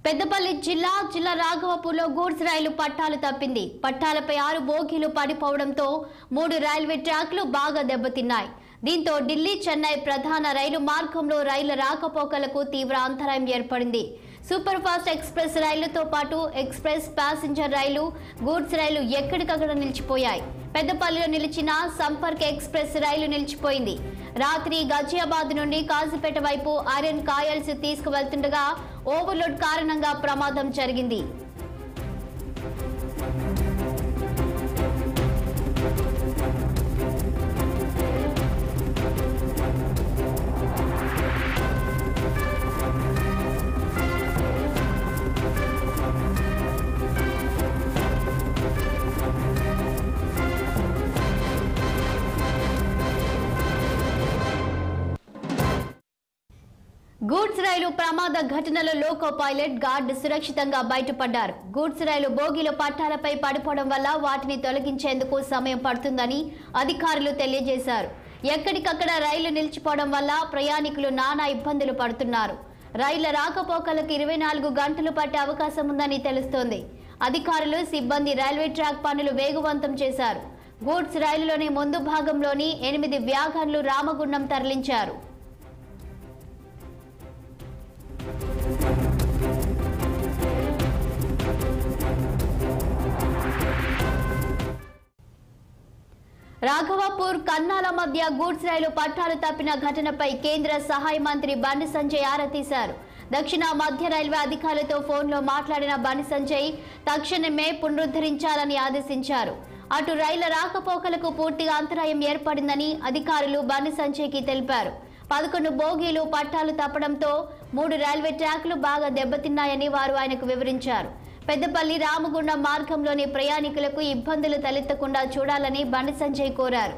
పెద్దపల్లి జిల్లా రాఘవపూర్లో గూడ్స్ రైలు పట్టాలు తప్పింది. పట్టాలపై 6 బోగీలు పడిపోవడంతో 3 రైల్వే ట్రాక్లు బాగా దెబ్బతిన్నాయి. దీంతో ఢిల్లీ చెన్నై ప్రధాన రైలు మార్గంలో రైళ్ల రాకపోకలకు తీవ్ర అంతరాయం ఏర్పడింది. సూపర్ ఫాస్ట్ ఎక్స్ప్రెస్ రైళ్లతో పాటు ఎక్స్ప్రెస్ ప్యాసింజర్ రైలు, గూడ్స్ రైలు ఎక్కడికక్కడ నిలిచిపోయాయి. పెద్దపల్లిలో నిలిచిన సంపర్క్ ఎక్స్ప్రెస్ రైలు నిలిచిపోయింది. రాత్రి గజియాబాద్ నుండి కాజీపేట వైపు ఐరన్ కాయల్స్ తీసుకువెళ్తుండగా ఓవర్లోడ్ కారణంగా ప్రమాదం జరిగింది. గూడ్స్ రైలు ప్రమాద ఘటనలో లోకో పైలట్ గార్డ్ సురక్షితంగా బయటపడ్డారు. గూడ్స్ రైలు బోగీల పట్టాలపై పడిపోవడం వల్ల వాటిని తొలగించేందుకు సమయం పడుతుందని అధికారులు తెలియజేశారు. ఎక్కడికక్కడ రైలు నిలిచిపోవడం వల్ల ప్రయాణికులు నానా ఇబ్బందులు పడుతున్నారు. రైళ్ల రాకపోకలకు 24 గంటలు పట్టే అవకాశం ఉందని తెలుస్తోంది. అధికారులు, సిబ్బంది రైల్వే ట్రాక్ పనులు వేగవంతం చేశారు. గూడ్స్ రైలులోని ముందు భాగంలోని 8 వ్యాగన్లు రామగుండం తరలించారు. రాఘవపూర్ కన్నాల మధ్య గూడ్స్ రైలు పట్టాలు తప్పిన ఘటనపై కేంద్ర సహాయ మంత్రి బండి సంజయ్ ఆరా తీశారు. దక్షిణ మధ్య రైల్వే అధికారులతో ఫోన్లో మాట్లాడిన బండి సంజయ్ తక్షణమే పునరుద్ధరించాలని ఆదేశించారు. అటు రైళ్ల రాకపోకలకు పూర్తిగా అంతరాయం ఏర్పడిందని అధికారులు బండి సంజయ్కి తెలిపారు. 11 బోగీలు పట్టాలు తప్పడంతో 3 రైల్వే ట్రాక్లు బాగా దెబ్బతిన్నాయని వారు ఆయనకు వివరించారు. పెద్దపల్లి రామగుండం మార్గంలోని ప్రయాణికులకు ఇబ్బందులు తలెత్తకుండా చూడాలని బండి సంజయ్ కోరారు.